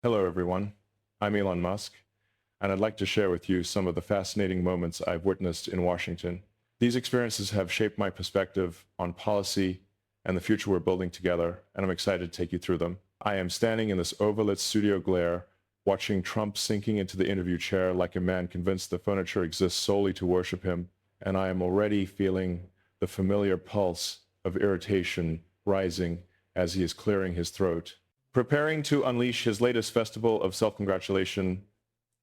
Hello, everyone. I'm Elon Musk, and I'd like to share with you some of the fascinating moments I've witnessed in Washington. These experiences have shaped my perspective on policy and the future we're building together, and I'm excited to take you through them. I am standing in this overlit studio glare, watching Trump sinking into the interview chair like a man convinced the furniture exists solely to worship him, and I am already feeling the familiar pulse of irritation rising as he is clearing his throat. Preparing to unleash his latest festival of self-congratulation,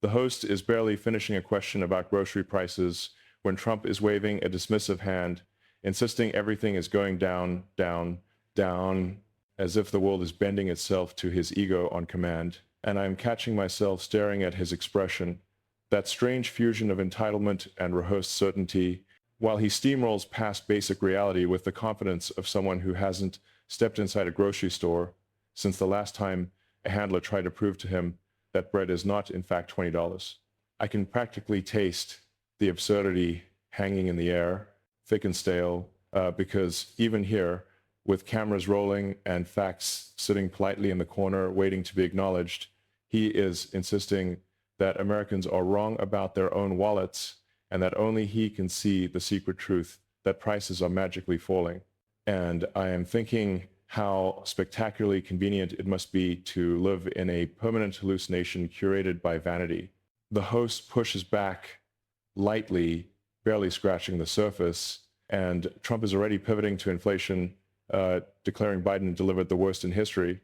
the host is barely finishing a question about grocery prices when Trump is waving a dismissive hand, insisting everything is going down, down, down, as if the world is bending itself to his ego on command. And I'm catching myself staring at his expression, that strange fusion of entitlement and rehearsed certainty, while he steamrolls past basic reality with the confidence of someone who hasn't stepped inside a grocery store since the last time a handler tried to prove to him that bread is not, in fact, $20. I can practically taste the absurdity hanging in the air, thick and stale, because even here, with cameras rolling and facts sitting politely in the corner waiting to be acknowledged, he is insisting that Americans are wrong about their own wallets and that only he can see the secret truth that prices are magically falling. And I am thinking how spectacularly convenient it must be to live in a permanent hallucination curated by vanity. The host pushes back lightly, barely scratching the surface, and Trump is already pivoting to inflation, declaring Biden delivered the worst in history,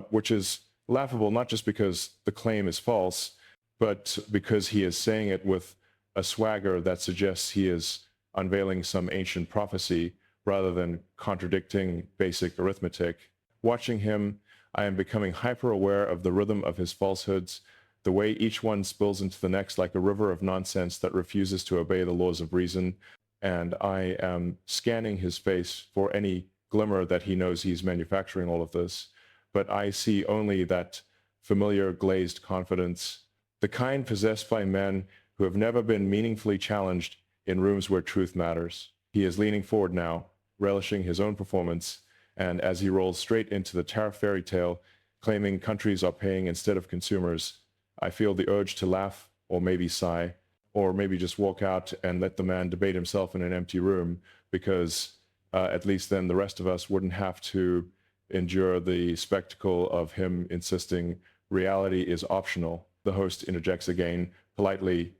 which is laughable not just because the claim is false, but because he is saying it with a swagger that suggests he is unveiling some ancient prophecy rather than contradicting basic arithmetic. Watching him, I am becoming hyper-aware of the rhythm of his falsehoods, the way each one spills into the next like a river of nonsense that refuses to obey the laws of reason, and I am scanning his face for any glimmer that he knows he's manufacturing all of this, but I see only that familiar glazed confidence, the kind possessed by men who have never been meaningfully challenged in rooms where truth matters. He is leaning forward now, relishing his own performance, and as he rolls straight into the tariff fairy tale, claiming countries are paying instead of consumers, I feel the urge to laugh or maybe sigh, or maybe just walk out and let the man debate himself in an empty room, because at least then the rest of us wouldn't have to endure the spectacle of him insisting reality is optional. The host interjects again, politely,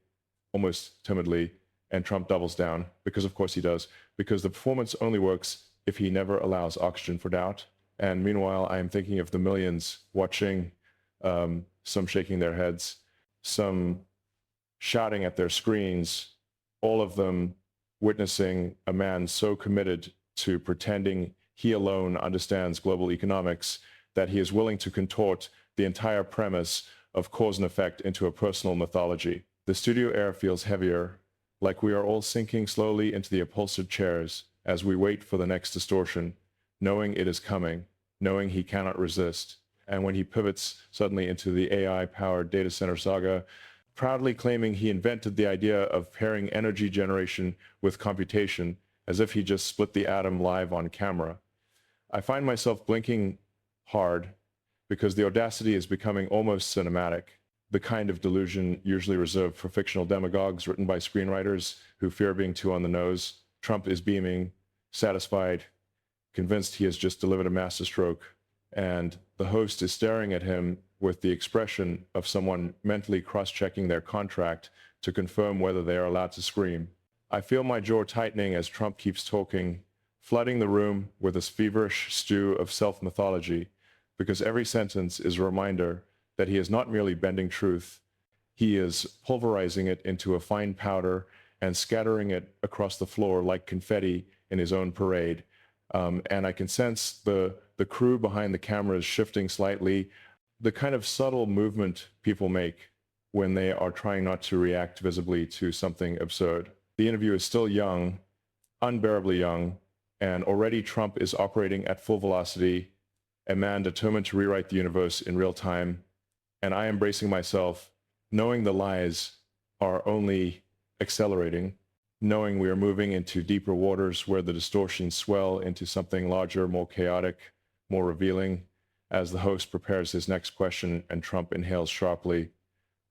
almost timidly, and Trump doubles down, because of course he does, because the performance only works if he never allows oxygen for doubt. And meanwhile, I am thinking of the millions watching, some shaking their heads, some shouting at their screens, all of them witnessing a man so committed to pretending he alone understands global economics that he is willing to contort the entire premise of cause and effect into a personal mythology. The studio air feels heavier, like we are all sinking slowly into the upholstered chairs as we wait for the next distortion, knowing it is coming, knowing he cannot resist. And when he pivots suddenly into the AI-powered data center saga, proudly claiming he invented the idea of pairing energy generation with computation, as if he just split the atom live on camera, I find myself blinking hard because the audacity is becoming almost cinematic, the kind of delusion usually reserved for fictional demagogues written by screenwriters who fear being too on the nose. Trump is beaming, satisfied, convinced he has just delivered a masterstroke, and the host is staring at him with the expression of someone mentally cross-checking their contract to confirm whether they are allowed to scream. I feel my jaw tightening as Trump keeps talking, flooding the room with this feverish stew of self-mythology, because every sentence is a reminder that he is not merely bending truth, he is pulverizing it into a fine powder and scattering it across the floor like confetti in his own parade. And I can sense the crew behind the cameras shifting slightly, the kind of subtle movement people make when they are trying not to react visibly to something absurd. The interview is still young, unbearably young, and already Trump is operating at full velocity, a man determined to rewrite the universe in real time. And I am bracing myself, knowing the lies are only accelerating, knowing we are moving into deeper waters where the distortions swell into something larger, more chaotic, more revealing. as the host prepares his next question and Trump inhales sharply,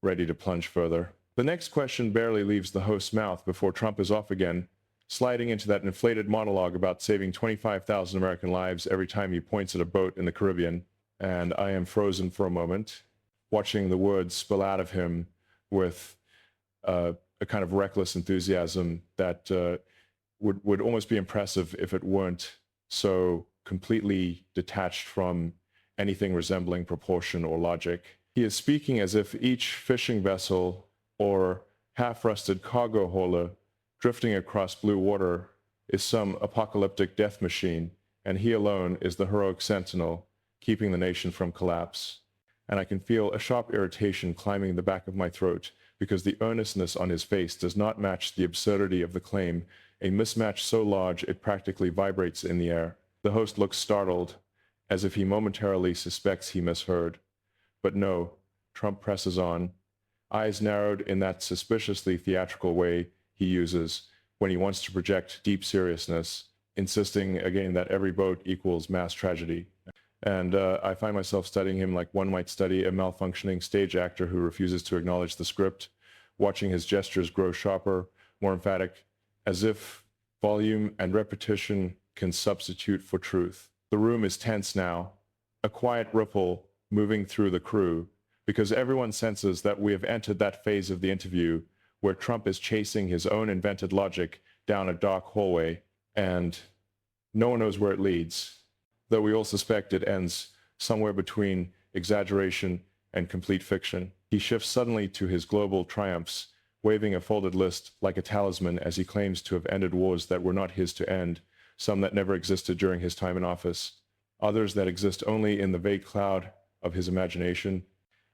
ready to plunge further. The next question barely leaves the host's mouth before Trump is off again, sliding into that inflated monologue about saving 25,000 American lives every time he points at a boat in the Caribbean. And I am frozen for a moment, watching the words spill out of him with a kind of reckless enthusiasm that would almost be impressive if it weren't so completely detached from anything resembling proportion or logic. He is speaking as if each fishing vessel or half-rusted cargo hauler drifting across blue water is some apocalyptic death machine, and he alone is the heroic sentinel keeping the nation from collapse. And I can feel a sharp irritation climbing the back of my throat because the earnestness on his face does not match the absurdity of the claim, a mismatch so large it practically vibrates in the air. The host looks startled, as if he momentarily suspects he misheard. But no, Trump presses on, eyes narrowed in that suspiciously theatrical way he uses when he wants to project deep seriousness, insisting again that every boat equals mass tragedy. And I find myself studying him like one might study a malfunctioning stage actor who refuses to acknowledge the script, watching his gestures grow sharper, more emphatic, as if volume and repetition can substitute for truth. The room is tense now, a quiet ripple moving through the crew, because everyone senses that we have entered that phase of the interview where Trump is chasing his own invented logic down a dark hallway, and no one knows where it leads, though we all suspect it ends somewhere between exaggeration and complete fiction. He shifts suddenly to his global triumphs, waving a folded list like a talisman as he claims to have ended wars that were not his to end, some that never existed during his time in office, others that exist only in the vague cloud of his imagination,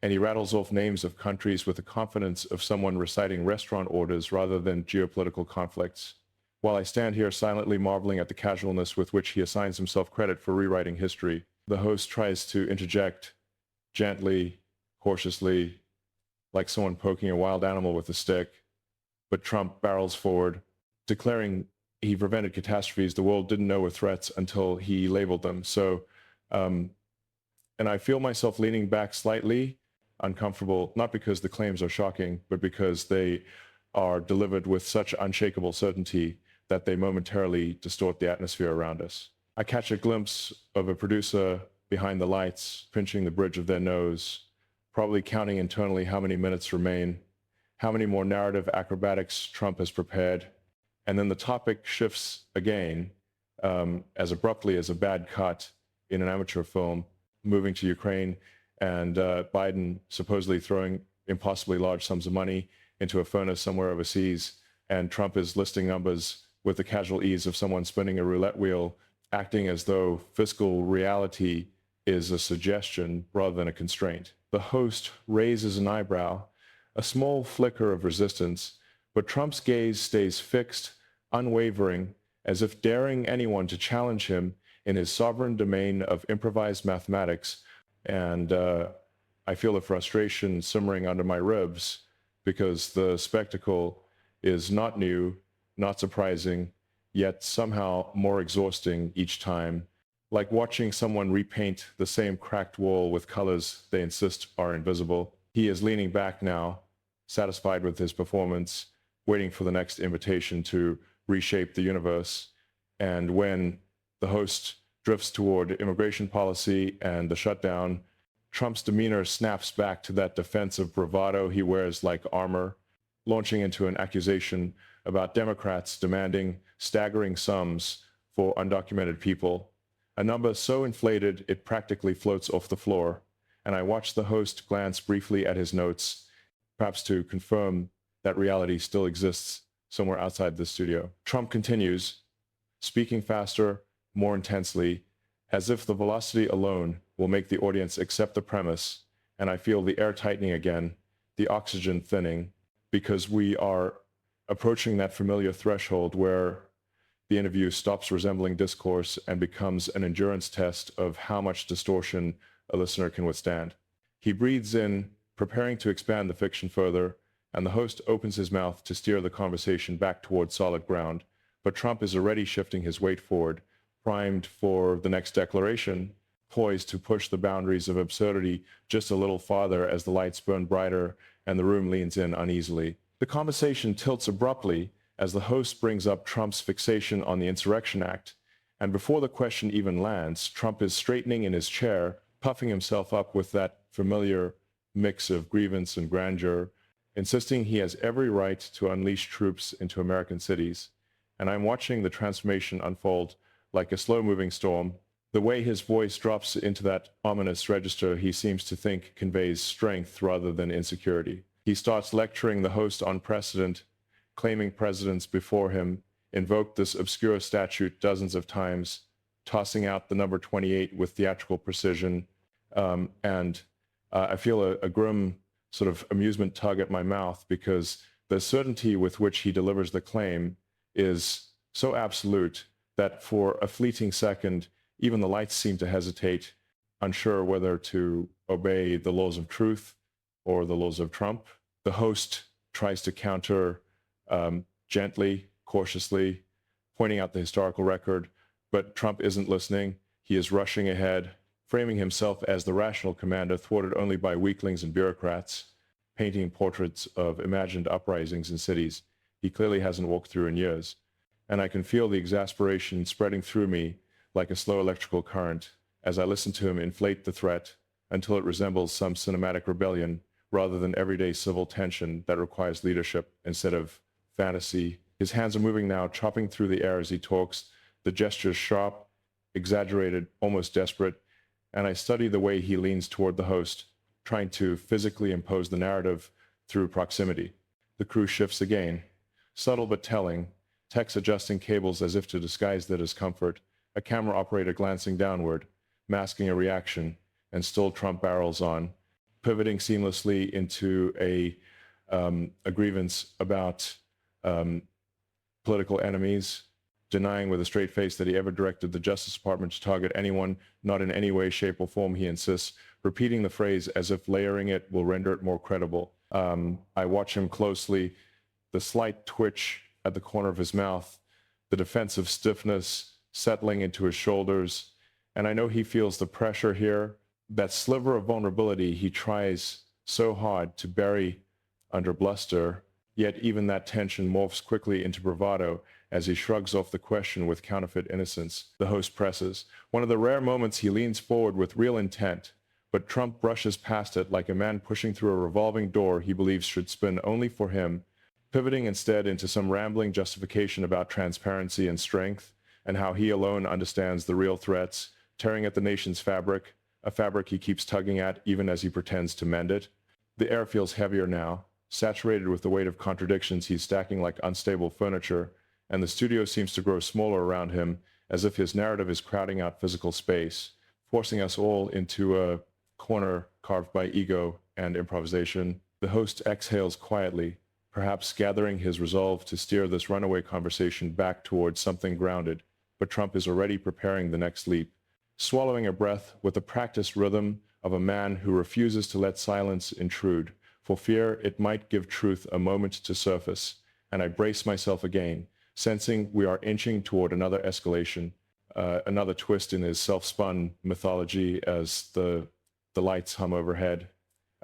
and he rattles off names of countries with the confidence of someone reciting restaurant orders rather than geopolitical conflicts. While I stand here silently marveling at the casualness with which he assigns himself credit for rewriting history, the host tries to interject gently, cautiously, like someone poking a wild animal with a stick, but Trump barrels forward, declaring he prevented catastrophes the world didn't know were threats until he labeled them. So, and I feel myself leaning back slightly, uncomfortable, not because the claims are shocking, but because they are delivered with such unshakable certainty that they momentarily distort the atmosphere around us. I catch a glimpse of a producer behind the lights, pinching the bridge of their nose, probably counting internally how many minutes remain, how many more narrative acrobatics Trump has prepared, and then the topic shifts again, as abruptly as a bad cut in an amateur film, moving to Ukraine, and Biden supposedly throwing impossibly large sums of money into a furnace somewhere overseas, and Trump is listing numbers with the casual ease of someone spinning a roulette wheel, acting as though fiscal reality is a suggestion rather than a constraint. The host raises an eyebrow, a small flicker of resistance, but Trump's gaze stays fixed, unwavering, as if daring anyone to challenge him in his sovereign domain of improvised mathematics. And I feel the frustration simmering under my ribs because the spectacle is not new, not surprising, yet somehow more exhausting each time, like watching someone repaint the same cracked wall with colors they insist are invisible. He is leaning back now, satisfied with his performance, waiting for the next invitation to reshape the universe. And when the host drifts toward immigration policy and the shutdown, Trump's demeanor snaps back to that defensive bravado he wears like armor, launching into an accusation about Democrats demanding staggering sums for undocumented people, a number so inflated it practically floats off the floor. And I watch the host glance briefly at his notes, perhaps to confirm that reality still exists somewhere outside the studio. Trump continues, speaking faster, more intensely, as if the velocity alone will make the audience accept the premise, and I feel the air tightening again, the oxygen thinning, because we are approaching that familiar threshold where the interview stops resembling discourse and becomes an endurance test of how much distortion a listener can withstand. He breathes in, preparing to expand the fiction further, and the host opens his mouth to steer the conversation back toward solid ground, but Trump is already shifting his weight forward, primed for the next declaration. poised to push the boundaries of absurdity just a little farther as the lights burn brighter and the room leans in uneasily. The conversation tilts abruptly as the host brings up Trump's fixation on the Insurrection Act, and before the question even lands, Trump is straightening in his chair, puffing himself up with that familiar mix of grievance and grandeur, insisting he has every right to unleash troops into American cities. And I'm watching the transformation unfold like a slow-moving storm. The way his voice drops into that ominous register he seems to think conveys strength rather than insecurity. He starts lecturing the host on precedent, claiming presidents before him invoked this obscure statute dozens of times, tossing out the number 28 with theatrical precision. I feel a grim sort of amusement tug at my mouth because the certainty with which he delivers the claim is so absolute that for a fleeting second, even the lights seem to hesitate, unsure whether to obey the laws of truth or the laws of Trump. The host tries to counter gently, cautiously, pointing out the historical record, but Trump isn't listening. He is rushing ahead, framing himself as the rational commander thwarted only by weaklings and bureaucrats, painting portraits of imagined uprisings in cities he clearly hasn't walked through in years. And I can feel the exasperation spreading through me like a slow electrical current as I listen to him inflate the threat until it resembles some cinematic rebellion rather than everyday civil tension that requires leadership instead of fantasy. His hands are moving now, chopping through the air as he talks, the gestures sharp, exaggerated, almost desperate, and I study the way he leans toward the host, trying to physically impose the narrative through proximity. The crew shifts again, subtle but telling, techs adjusting cables as if to disguise their discomfort, a camera operator glancing downward, masking a reaction, and still Trump barrels on, pivoting seamlessly into a grievance about political enemies, denying with a straight face that he ever directed the Justice Department to target anyone, not in any way, shape, or form, he insists, repeating the phrase as if layering it will render it more credible. I watch him closely, the slight twitch at the corner of his mouth, the defensive stiffness settling into his shoulders, and I know he feels the pressure here, that sliver of vulnerability he tries so hard to bury under bluster, yet even that tension morphs quickly into bravado as he shrugs off the question with counterfeit innocence. The host presses. One of the rare moments he leans forward with real intent, but Trump brushes past it like a man pushing through a revolving door he believes should spin only for him, pivoting instead into some rambling justification about transparency and strength, and how he alone understands the real threats, tearing at the nation's fabric, a fabric he keeps tugging at even as he pretends to mend it. The air feels heavier now, saturated with the weight of contradictions he's stacking like unstable furniture, and the studio seems to grow smaller around him, as if his narrative is crowding out physical space, forcing us all into a corner carved by ego and improvisation. The host exhales quietly, perhaps gathering his resolve to steer this runaway conversation back towards something grounded, but Trump is already preparing the next leap, swallowing a breath with the practiced rhythm of a man who refuses to let silence intrude, for fear it might give truth a moment to surface, and I brace myself again, sensing we are inching toward another escalation, another twist in his self-spun mythology as the lights hum overhead,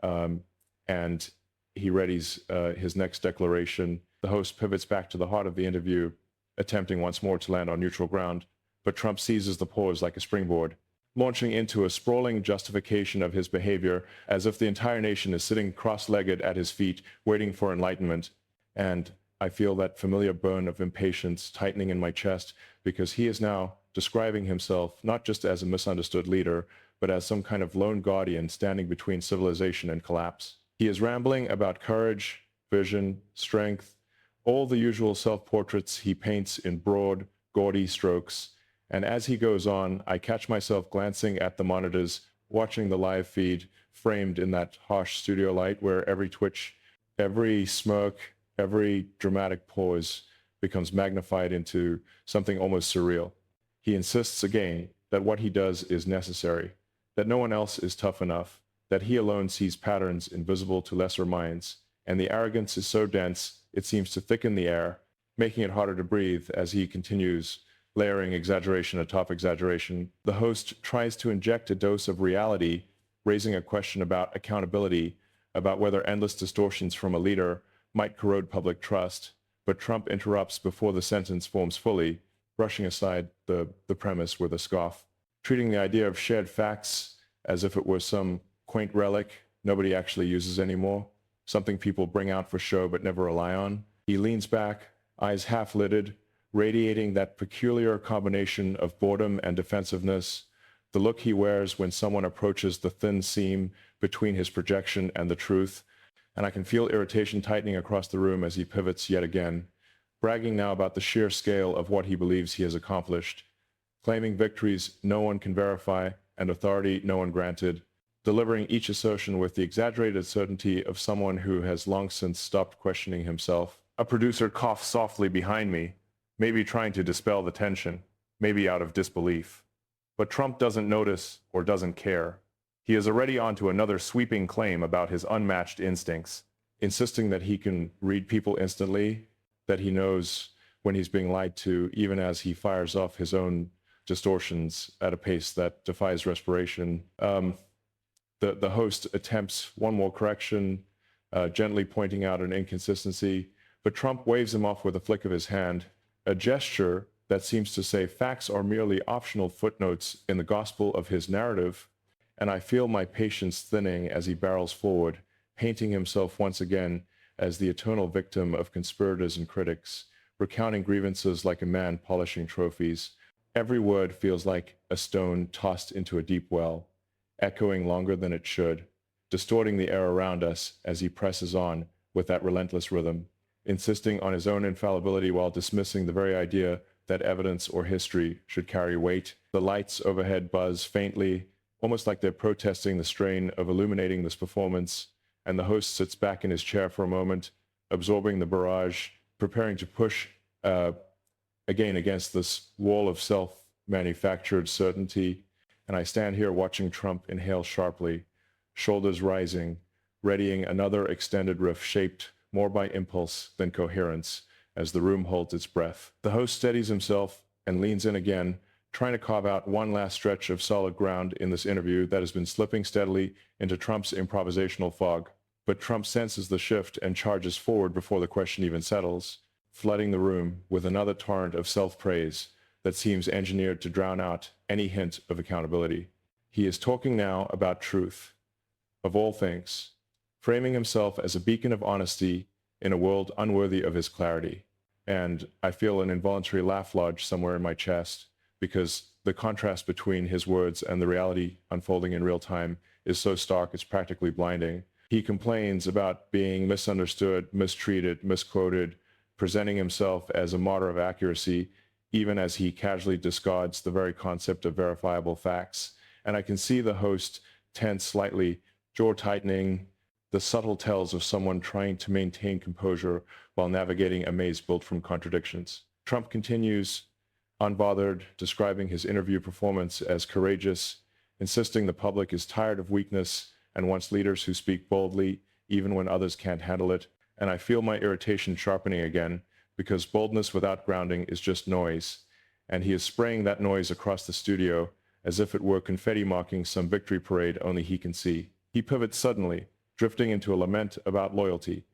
and he readies his next declaration. The host pivots back to the heart of the interview, attempting once more to land on neutral ground, but Trump seizes the pause like a springboard, launching into a sprawling justification of his behavior as if the entire nation is sitting cross-legged at his feet, waiting for enlightenment. And I feel that familiar burn of impatience tightening in my chest because he is now describing himself not just as a misunderstood leader, but as some kind of lone guardian standing between civilization and collapse. He is rambling about courage, vision, strength, all the usual self-portraits he paints in broad, gaudy strokes. And as he goes on, I catch myself glancing at the monitors, watching the live feed framed in that harsh studio light where every twitch, every smirk, every dramatic pause becomes magnified into something almost surreal. He insists again that what he does is necessary, that no one else is tough enough, that he alone sees patterns invisible to lesser minds, and the arrogance is so dense it seems to thicken the air, making it harder to breathe as he continues layering exaggeration atop exaggeration. The host tries to inject a dose of reality, raising a question about accountability, about whether endless distortions from a leader might corrode public trust, but Trump interrupts before the sentence forms fully, brushing aside the premise with a scoff, treating the idea of shared facts as if it were some quaint relic nobody actually uses anymore, something people bring out for show but never rely on. He leans back, eyes half-lidded, radiating that peculiar combination of boredom and defensiveness, the look he wears when someone approaches the thin seam between his projection and the truth, and I can feel irritation tightening across the room as he pivots yet again, bragging now about the sheer scale of what he believes he has accomplished, claiming victories no one can verify and authority no one granted, delivering each assertion with the exaggerated certainty of someone who has long since stopped questioning himself. A producer coughs softly behind me, maybe trying to dispel the tension, maybe out of disbelief. But Trump doesn't notice or doesn't care. He is already on to another sweeping claim about his unmatched instincts, insisting that he can read people instantly, that he knows when he's being lied to, even as he fires off his own distortions at a pace that defies respiration. The host attempts one more correction, gently pointing out an inconsistency, but Trump waves him off with a flick of his hand, a gesture that seems to say facts are merely optional footnotes in the gospel of his narrative, and I feel my patience thinning as he barrels forward, painting himself once again as the eternal victim of conspirators and critics, recounting grievances like a man polishing trophies. Every word feels like a stone tossed into a deep well, echoing longer than it should, distorting the air around us as he presses on with that relentless rhythm, insisting on his own infallibility while dismissing the very idea that evidence or history should carry weight. The lights overhead buzz faintly, almost like they're protesting the strain of illuminating this performance, and the host sits back in his chair for a moment, absorbing the barrage, preparing to push again against this wall of self-manufactured certainty. And I stand here watching Trump inhale sharply, shoulders rising, readying another extended riff shaped more by impulse than coherence as the room holds its breath. The host steadies himself and leans in again, trying to carve out one last stretch of solid ground in this interview that has been slipping steadily into Trump's improvisational fog. But Trump senses the shift and charges forward before the question even settles, flooding the room with another torrent of self-praise that seems engineered to drown out any hint of accountability. He is talking now about truth, of all things, framing himself as a beacon of honesty in a world unworthy of his clarity. And I feel an involuntary laugh lodge somewhere in my chest, because the contrast between his words and the reality unfolding in real time is so stark it's practically blinding. He complains about being misunderstood, mistreated, misquoted, presenting himself as a martyr of accuracy, even as he casually discards the very concept of verifiable facts. And I can see the host tense slightly, jaw tightening, the subtle tells of someone trying to maintain composure while navigating a maze built from contradictions. Trump continues, unbothered, describing his interview performance as courageous, insisting the public is tired of weakness and wants leaders who speak boldly even when others can't handle it. And I feel my irritation sharpening again, because boldness without grounding is just noise, and he is spraying that noise across the studio as if it were confetti marking some victory parade only he can see. He pivots suddenly, drifting into a lament about loyalty,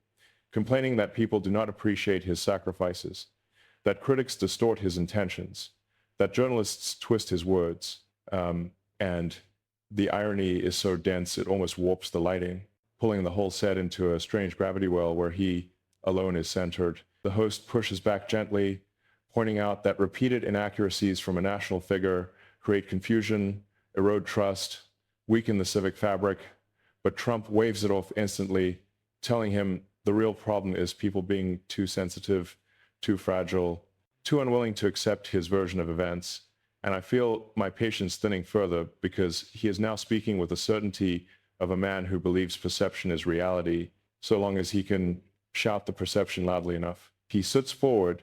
complaining that people do not appreciate his sacrifices, that critics distort his intentions, that journalists twist his words, and the irony is so dense it almost warps the lighting, pulling the whole set into a strange gravity well where he alone is centered. The host pushes back gently, pointing out that repeated inaccuracies from a national figure create confusion, erode trust, weaken the civic fabric, but Trump waves it off instantly, telling him the real problem is people being too sensitive, too fragile, too unwilling to accept his version of events. And I feel my patience thinning further, because he is now speaking with the certainty of a man who believes perception is reality, so long as he can shout the perception loudly enough. He sits forward,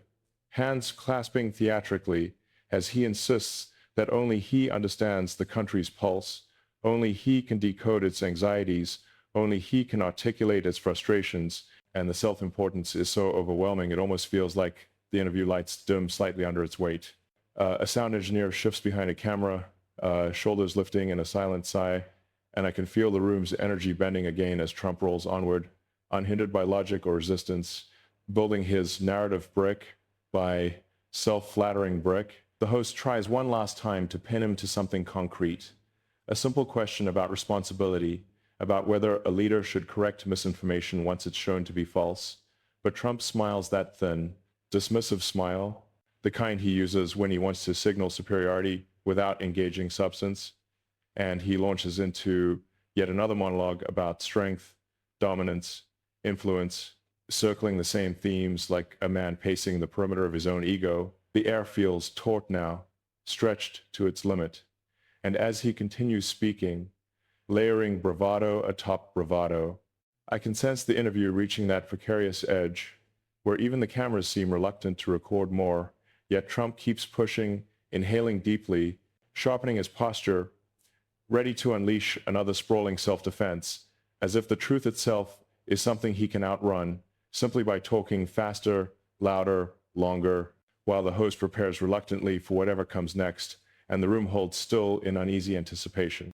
hands clasping theatrically, as he insists that only he understands the country's pulse, only he can decode its anxieties, only he can articulate its frustrations, and the self-importance is so overwhelming it almost feels like the interview lights dim slightly under its weight. A sound engineer shifts behind a camera, shoulders lifting in a silent sigh, and I can feel the room's energy bending again as Trump rolls onward, unhindered by logic or resistance, building his narrative brick by self-flattering brick. The host tries one last time to pin him to something concrete. A simple question about responsibility, about whether a leader should correct misinformation once it's shown to be false. But Trump smiles that thin, dismissive smile, the kind he uses when he wants to signal superiority without engaging substance. And he launches into yet another monologue about strength, dominance, influence, circling the same themes like a man pacing the perimeter of his own ego. The air feels taut now, stretched to its limit. And as he continues speaking, layering bravado atop bravado, I can sense the interview reaching that precarious edge where even the cameras seem reluctant to record more, yet Trump keeps pushing, inhaling deeply, sharpening his posture, ready to unleash another sprawling self-defense, as if the truth itself is something he can outrun simply by talking faster, louder, longer, while the host prepares reluctantly for whatever comes next, and the room holds still in uneasy anticipation.